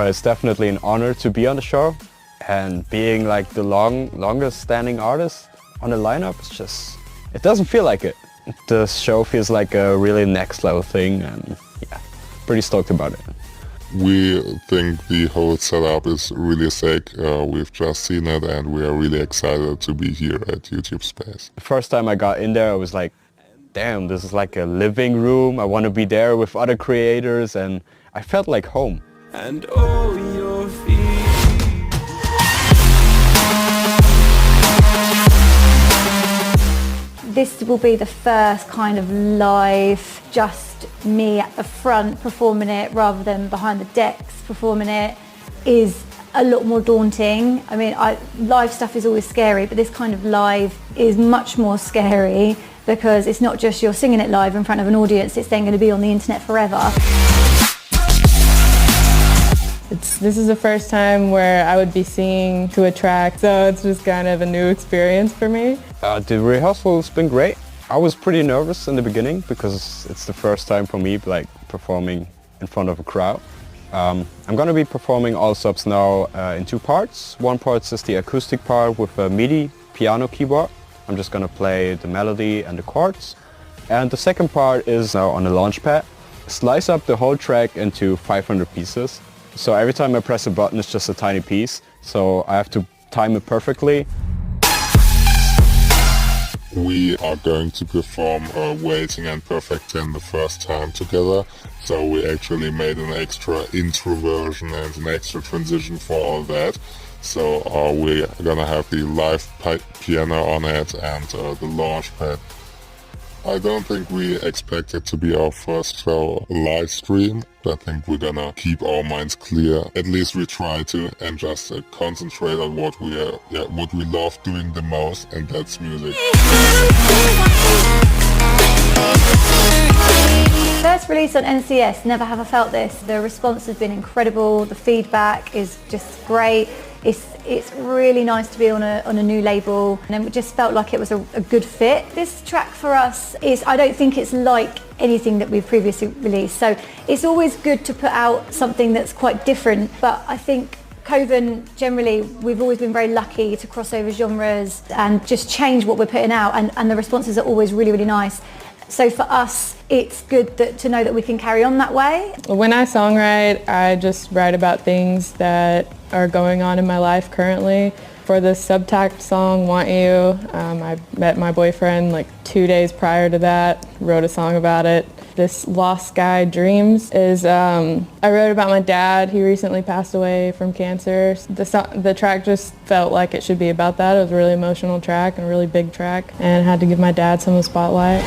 it's definitely an honor to be on the show, and being like the longest standing artist on the lineup, it's just, it doesn't feel like it. The show feels like a really next level thing, and yeah, pretty stoked about it. We think the whole setup is really sick. We've just seen it and we are really excited to be here at YouTube Space. The first time I got in there, I was like, damn, this is like a living room. I want to be there with other creators, and I felt like home. And all your feet. This will be the first kind of live, just me at the front performing it rather than behind the decks performing it, is a lot more daunting. I mean, live stuff is always scary, but this kind of live is much more scary because it's not just you're singing it live in front of an audience, it's then going to be on the internet forever. This is the first time where I would be singing to a track, so it's just kind of a new experience for me. The rehearsal's been great. I was pretty nervous in the beginning because it's the first time for me like performing in front of a crowd. I'm going to be performing all subs now in two parts. One part is the acoustic part with a MIDI piano keyboard. I'm just going to play the melody and the chords. And the second part is now on the launch pad. Slice up the whole track into 500 pieces. So every time I press a button, it's just a tiny piece. So I have to time it perfectly. We are going to perform Waiting and Perfect 10 the first time together. So we actually made an extra intro version and an extra transition for all that. So we're gonna have the live piano on it and the launch pad. I don't think we expect it to be our first show live stream. I think we're gonna keep our minds clear. At least we try to, and just concentrate on what we love doing the most, and that's music. First release on NCS, never have I felt this. The response has been incredible. The feedback is just great. It's really nice to be on a new label, and it just felt like it was a good fit. This track for us is, I don't think it's like anything that we've previously released, so it's always good to put out something that's quite different, but I think Coven, generally, we've always been very lucky to cross over genres and just change what we're putting out, and the responses are always really, really nice. So for us, it's good to know that we can carry on that way. When I songwrite, I just write about things that are going on in my life currently. For the Subtact song, Want You, I met my boyfriend like 2 days prior to that, wrote a song about it. This Lost Sky Dreams is, I wrote about my dad. He recently passed away from cancer. The track just felt like it should be about that. It was a really emotional track and a really big track, and I had to give my dad some of the spotlight.